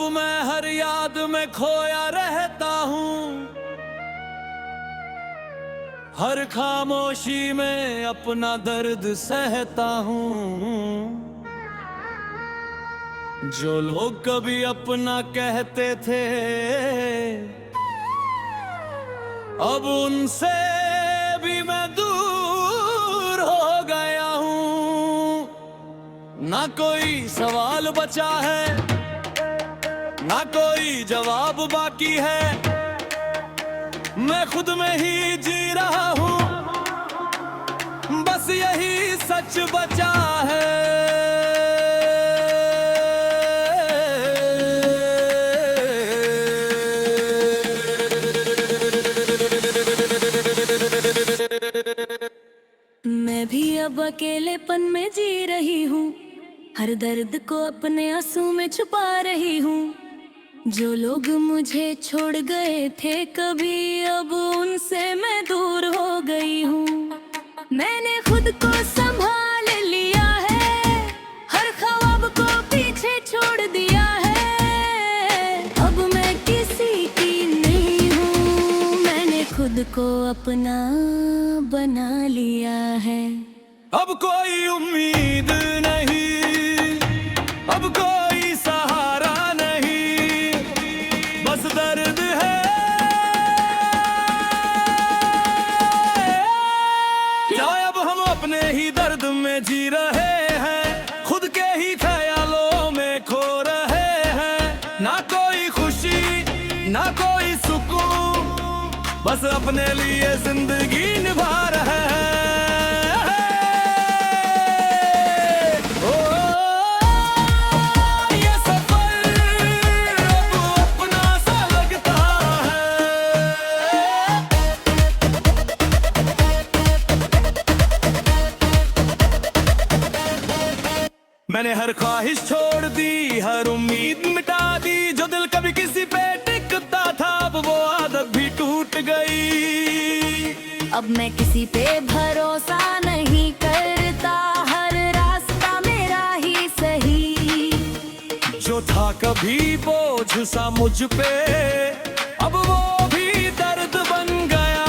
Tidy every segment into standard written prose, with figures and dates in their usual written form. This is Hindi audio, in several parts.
अब मैं हर याद में खोया रहता हूँ, हर खामोशी में अपना दर्द सहता हूँ। जो लोग कभी अपना कहते थे, अब उनसे भी मैं दूर हो गया हूँ। ना कोई सवाल बचा है, ना कोई जवाब बाकी है, मैं खुद में ही जी रहा हूँ, बस यही सच बचा है। मैं भी अब अकेलेपन में जी रही हूँ, हर दर्द को अपने आंसू में छुपा रही हूँ। जो लोग मुझे छोड़ गए थे कभी, अब उनसे मैं दूर हो गई हूँ। मैंने खुद को संभाल लिया है, हर ख्वाब को पीछे छोड़ दिया है। अब मैं किसी की नहीं हूँ, मैंने खुद को अपना बना लिया है। अब कोई उम्मीद नहीं, अब कोई सहारा नहीं, बस दर्द है। क्या अब हम अपने ही दर्द में जी रहे हैं, खुद के ही ख्यालों में खो रहे हैं। ना कोई खुशी ना कोई सुकून, बस अपने लिए जिंदगी निभा रहे हैं। मैंने हर ख्वाहिश छोड़ दी, हर उम्मीद मिटा दी। जो दिल कभी किसी पे टिकता था, अब वो आदत भी टूट गई। अब मैं किसी पे भरोसा नहीं करता, हर रास्ता मेरा ही सही। जो था कभी बोझ सा मुझ पे, अब वो भी दर्द बन गया।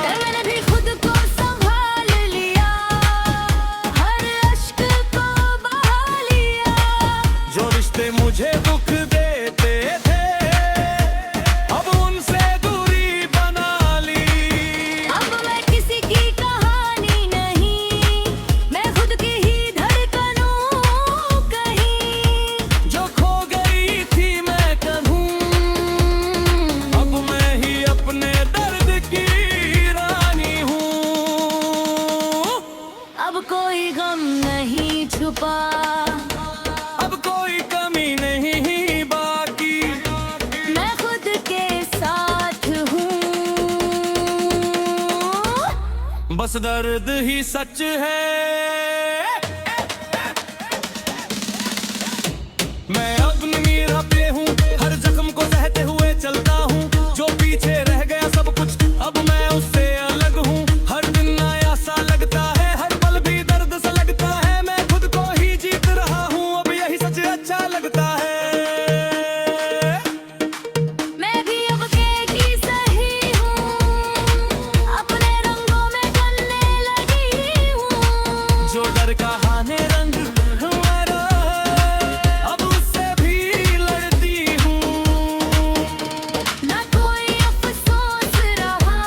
मैंने भी खुद को संभाल लिया, हर अश्क को बहा लिया। जो रिश्ते मुझे दुख देते थे, अब उनसे दूरी बना ली। अब मैं किसी की कहानी नहीं, मैं खुद की ही धड़कनों कहीं। जो खो गई थी मैं कहूँ, अब मैं ही अपने दर्द की रानी हूँ। अब कोई गम नहीं छुपा, अब कोई कमी नहीं बाकी, मैं खुद के साथ हूँ। बस दर्द ही सच है। मैं अब नीरा पे हूँ, हर जख्म को सहते हुए चलता हूँ। जो पीछे रह गया सब कुछ, अब मैं उससे अलग हूँ। हर दिन नया सा लगता है, हर पल भी दर्द सा लगता है। मैं खुद को ही जीत रहा हूँ, अब यही सच अच्छा लगता है। मैं भी अब की सही हूँ, अपने रंगों में ढलने लगी हूँ। जो डर का हाने रंग हमारा, अब उससे भी लड़ती हूँ। ना कोई अफसोस रहा,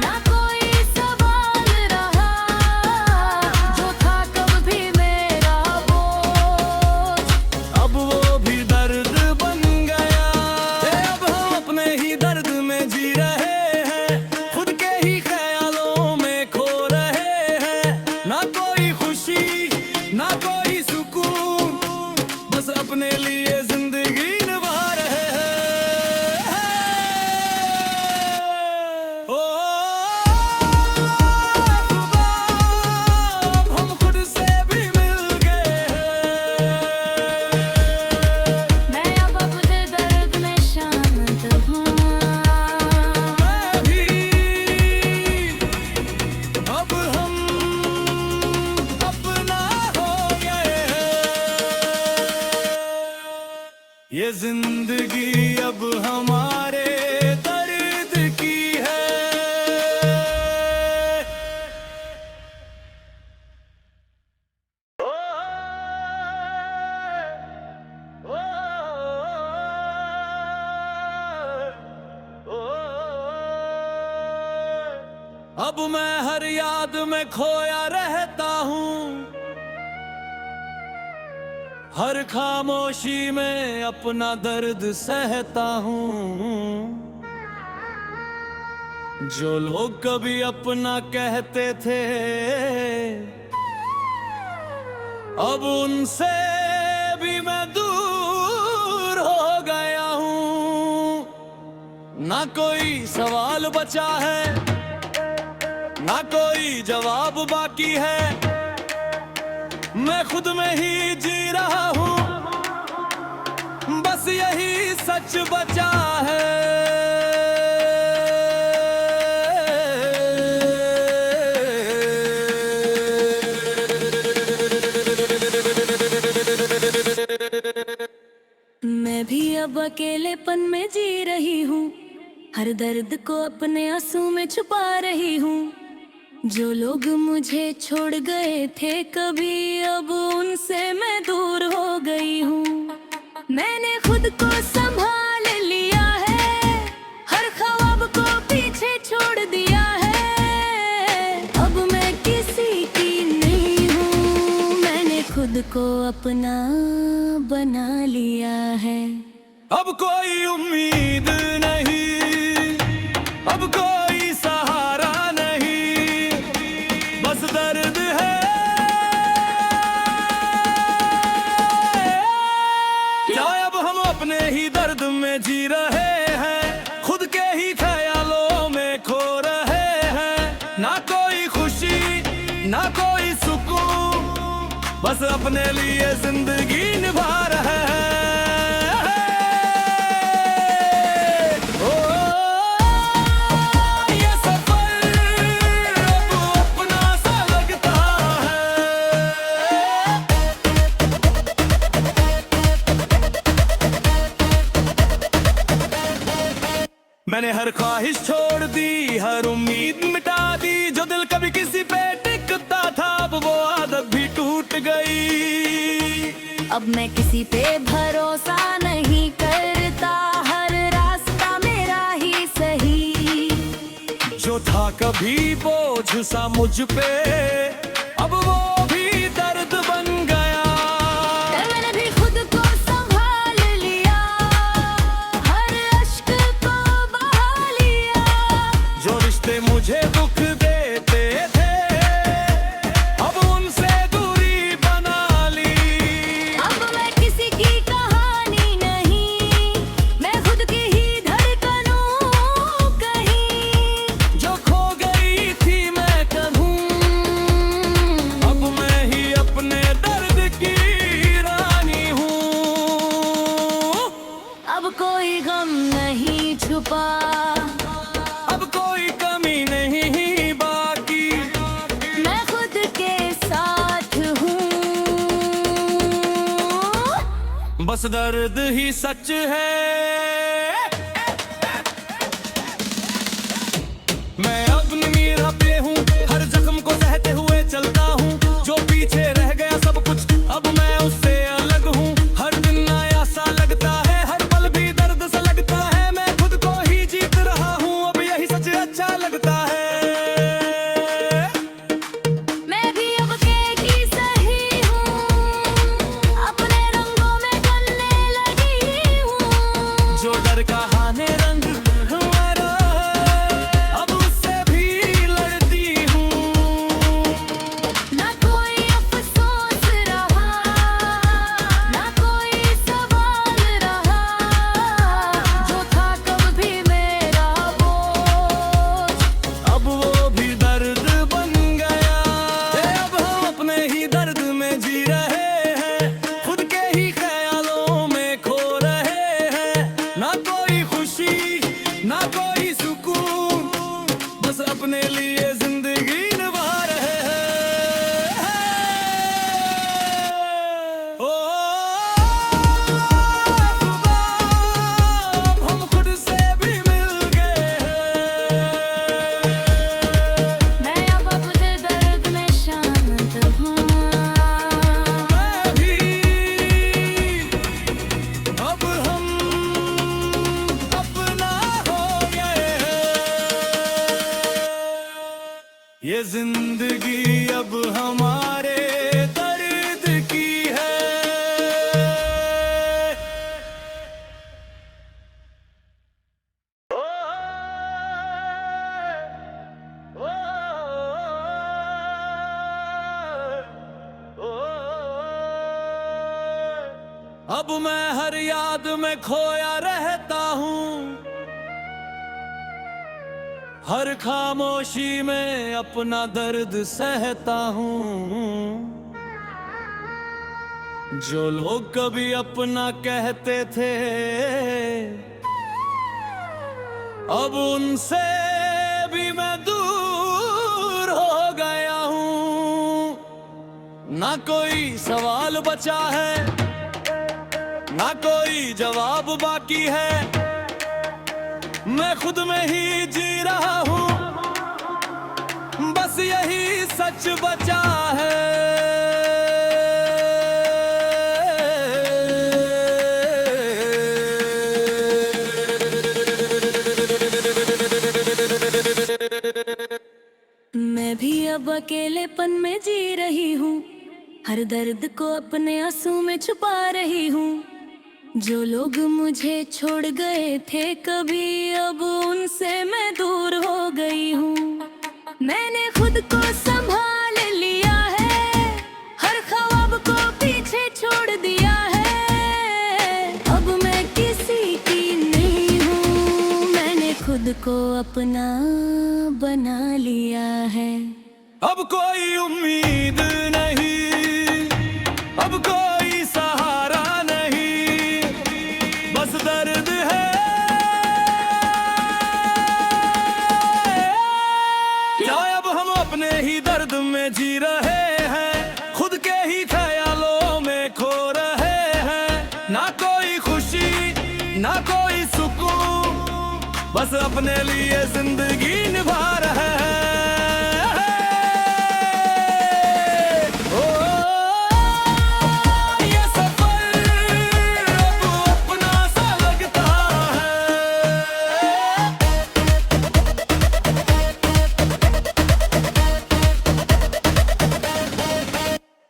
ना कोई सवाल रहा। जो था कब भी मेरा बोझ, अब वो भी दर्द बन गया। अब हम अपने ही दर्द में जी रहे हैं, खुद के ही ख्यालों में खो रहे हैं। ना कोई खुशी ना कोई सुकून, बस अपने लिए जिंदगी निभा रहे हैं। ओ अब हम खुद से भी मिल गए हैं। मैं अब अपने दर्द में शांत हूँ। ये जिंदगी अब हमारे दर्द की है। ओ, ओ, ओ, अब मैं हर याद में खोया रहता हूँ, हर खामोशी में अपना दर्द सहता हूँ। जो लोग कभी अपना कहते थे, अब उनसे भी मैं दूर हो गया हूँ। ना कोई सवाल बचा है, ना कोई जवाब बाकी है, मैं खुद में ही जी रहा हूँ, बस यही सच बचा है। मैं भी अब अकेलेपन में जी रही हूँ, हर दर्द को अपने आंसू में छुपा रही हूँ। जो लोग मुझे छोड़ गए थे कभी, अब उनसे मैं दूर हो गई हूँ। मैंने खुद को संभाल लिया है, हर ख्वाब को पीछे छोड़ दिया है। अब मैं किसी की नहीं हूँ, मैंने खुद को अपना बना लिया है। अब कोई उम्मीद नहीं, अब कोई सहारा नहीं, बस दर्द है। क्या अब हम अपने ही दर्द में जी रहे हैं, खुद के ही ख्यालों में खो रहे हैं। ना कोई खुशी ना कोई सुकून, बस अपने लिए जिंदगी निभा रहे हैं। मैंने हर ख्वाहिश छोड़ दी, हर उम्मीद मिटा दी, जो दिल कभी किसी पे टिकता था, अब वो आदत भी टूट गई। अब मैं किसी पे भरोसा नहीं करता, हर रास्ता मेरा ही सही। जो था कभी बोझ सा मुझ पे, अब वो भी दर्द बन गया। मैंने भी खुद को संभाल लिया, हर अश्क को बहा लिया। जो रिश्ते मुझे दुख देते थे, अब उनसे दूरी बना ली। अब मैं किसी की कहानी नहीं, मैं खुद की ही धड़कनों कहीं। जो खो गई थी मैं कहूँ, अब मैं ही अपने दर्द की रानी हूँ। अब कोई गम नहीं छुपा, अब कोई कमी नहीं बाकी, मैं खुद के साथ हूँ। बस दर्द ही सच है। मैं अपनी मीरा पे हूँ, हर जख्म को सहते हुए चलता हूँ। जो पीछे रह गया सब कुछ, अब मैं उससे अलग हूँ। हर दिन नया सा लगता है, हर पल भी दर्द सा लगता है। मैं खुद को ही जीत रहा हूँ, अब यही सच अच्छा लगता है। मैं भी अब की सही हूँ, अपने रंगों में ढलने लगी हूँ। जो डर का हाने रंग हमारा, अब उससे ये जिंदगी अब हमारे दर्द की है। ओ, ओ, ओ, अब मैं हर याद में खोया रहता हूँ, हर खामोशी में अपना दर्द सहता हूँ। जो लोग कभी अपना कहते थे, अब उनसे भी मैं दूर हो गया हूँ। ना कोई सवाल बचा है, ना कोई जवाब बाकी है, मैं खुद में ही जी रहा हूँ, बस यही सच बचा है। मैं भी अब अकेलेपन में जी रही हूँ, हर दर्द को अपने आंसू में छुपा रही हूँ। जो लोग मुझे छोड़ गए थे कभी, अब उनसे मैं दूर हो गई हूँ। मैंने खुद को संभाल लिया है, हर ख्वाब को पीछे छोड़ दिया है। अब मैं किसी की नहीं हूँ, मैंने खुद को अपना बना लिया है। अब कोई उम्मीद नहीं, अब कोई सहारा नहीं, बस दर्द है। क्या अब हम अपने ही दर्द में जी रहे हैं, खुद के ही ख्यालों में खो रहे हैं। ना कोई खुशी ना कोई सुकून, बस अपने लिए जिंदगी निभा रहे हैं।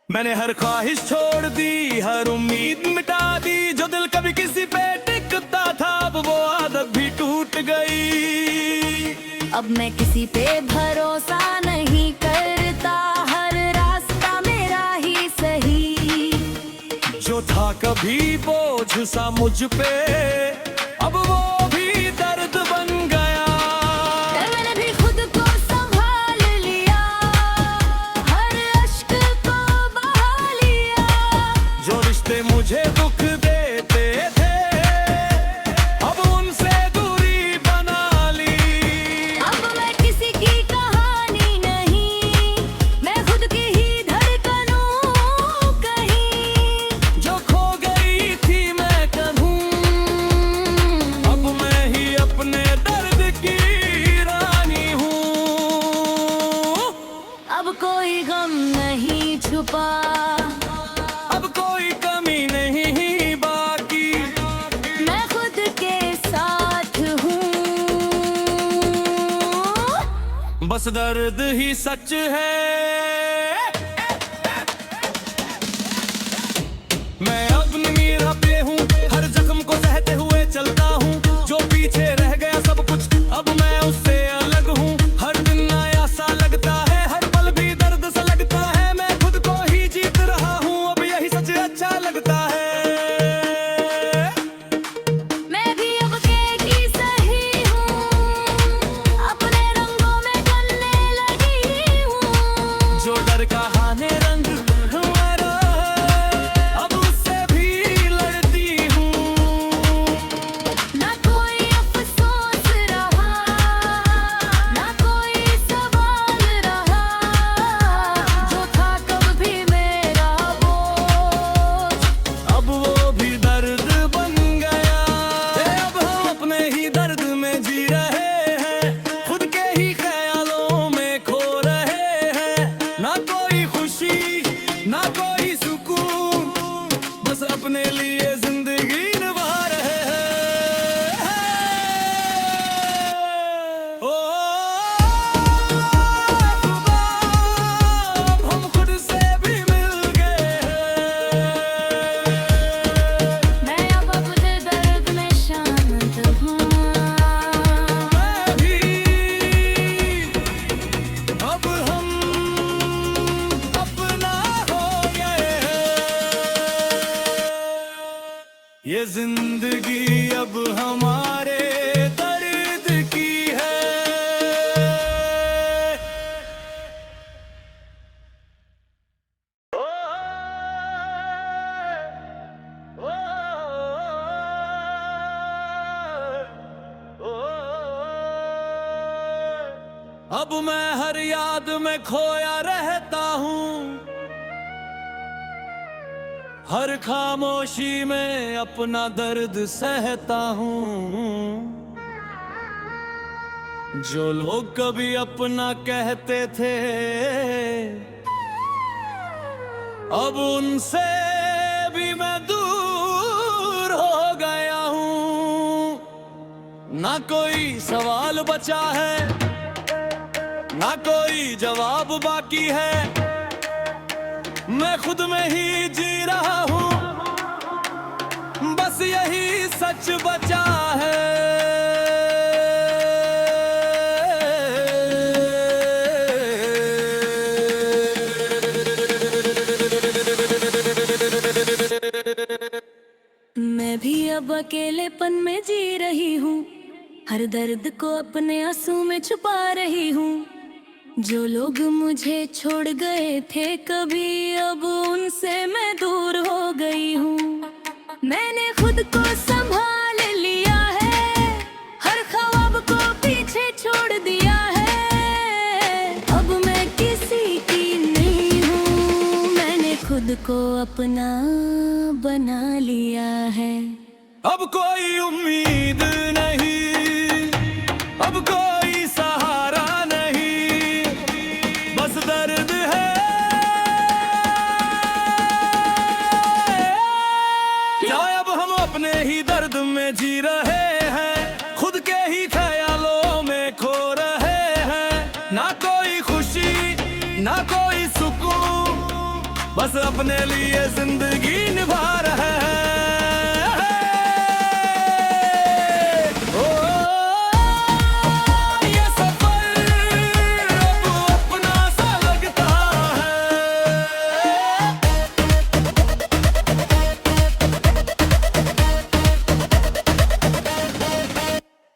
मैंने हर ख्वाहिश छोड़ दी, हर उम्मीद मिटा दी। जो दिल कभी किसी पे टिकता था, अब वो आदत भी टूट गई। अब मैं किसी पे भरोसा नहीं करता, हर रास्ता मेरा ही सही। जो था कभी बोझ सा मुझ पे, अब वो भी दर्द बन गया। मैंने भी खुद को संभाल लिया, हर अश्क को बहा लिया। जो रिश्ते मुझे दुख देते थे, अब उनसे दूरी बना ली। अब मैं किसी की कहानी नहीं, मैं खुद की ही धड़कनों कहीं। जो खो गई थी मैं कहूँ, अब मैं ही अपने दर्द की रानी हूँ। अब कोई गम नहीं छुपा, अब कोई कमी नहीं बाकी, मैं खुद के साथ हूँ। बस दर्द ही सच है। मैं अब नीरा पे हूँ, हर जख्म को सहते हुए चलता हूँ। जो पीछे रह गया सब कुछ, अब मैं उससे अलग हूँ। हर दिन नया सा लगता है, हर पल भी दर्द सा लगता है। मैं खुद को ही जीत रहा हूँ, अब यही सच अच्छा लगता है। मैं भी अब की सही हूँ, अपने रंगों में ढलने लगी हूँ। ये जिंदगी अब हमारे दर्द की है। अब मैं हर याद में खोया रहता हूँ, हर खामोशी में अपना दर्द सहता हूँ। जो लोग कभी अपना कहते थे, अब उनसे भी मैं दूर हो गया हूँ। ना कोई सवाल बचा है, ना कोई जवाब बाकी है। मैं खुद में ही जी रहा हूँ, बस यही सच बचा है। मैं भी अब अकेलेपन में जी रही हूँ, हर दर्द को अपने आंसू में छुपा रही हूँ। जो लोग मुझे छोड़ गए थे कभी, अब उनसे मैं दूर हो गई हूँ। मैंने खुद को संभाल लिया है, हर ख्वाब को पीछे छोड़ दिया है। अब मैं किसी की नहीं हूँ, मैंने खुद को अपना बना लिया है। अब कोई उम्मीद नहीं, अब कोई सहारा नहीं, बस दर्द है। क्या अब हम अपने ही दर्द में जी रहे हैं, खुद के ही ख्यालों में खो रहे हैं। ना कोई खुशी ना कोई सुकून, बस अपने लिए जिंदगी निभा रहे हैं।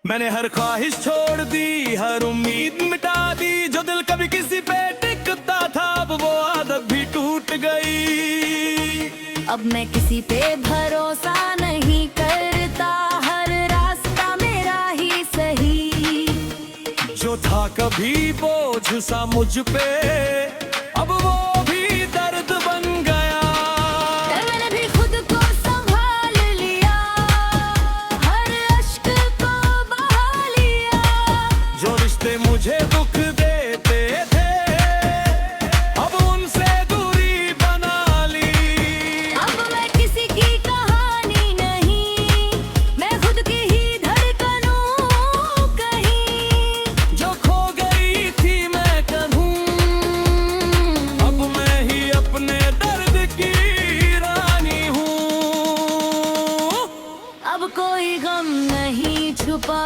मैंने हर ख्वाहिश छोड़ दी, हर उम्मीद मिटा दी। जो दिल कभी किसी पे टिकता था, अब वो आदत भी टूट गई। अब मैं किसी पे भरोसा नहीं करता, हर रास्ता मेरा ही सही। जो था कभी बोझ सा मुझ पे, अब वो भी दर्द बन गया। मैंने भी खुद को संभाल लिया, हर अश्क को बहा लिया। जो रिश्ते मुझे दुख देते थे, अब उनसे दूरी बना ली। अब मैं किसी की कहानी नहीं, मैं खुद की ही धड़कनों कहीं। जो खो गई थी मैं कहूँ, अब मैं ही अपने दर्द की रानी हूँ। अब कोई गम नहीं छुपा,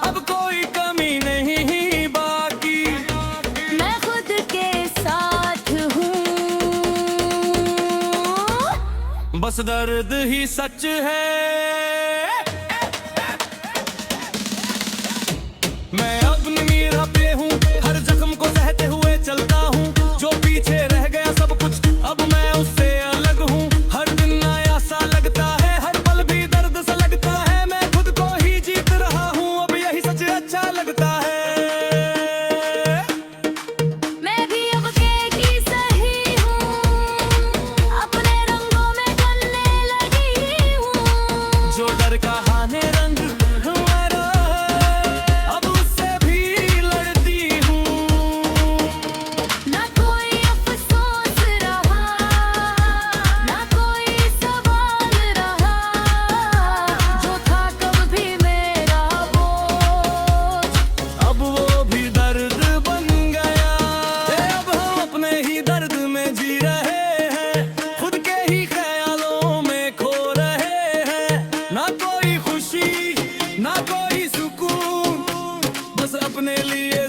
अब कोई कमी नहीं बाकी, मैं खुद के साथ हूँ। बस दर्द ही सच है। मैं अब नीरा पे हूँ, हर जख्म को सहते हुए चलता हूँ। जो पीछे रह गया सब कुछ, अब मैं उससे अलग हूँ। हर दिन नया सा लगता है, हर पल भी दर्द सा लगता है। मैं खुद को ही जीत रहा हूँ, अब यही सच अच्छा लगता है। मैं भी अब की सही हूँ, अपने रंगों में ढलने लगी हूँ। जो डर कहाने रंग हमारा है, अब उससे भी लड़ती हूँ। ना कोई अफसोस रहा, ना कोई सवाल रहा। जो था कभी मेरा बोझ, अब वो भी दर्द बन गया। अब हम अपने ही दर्द में जी रहे हैं, खुद के ही ख्यालों में खो रहे हैं। ना कोई खुशी ना कोई सुकून, बस अपने लिए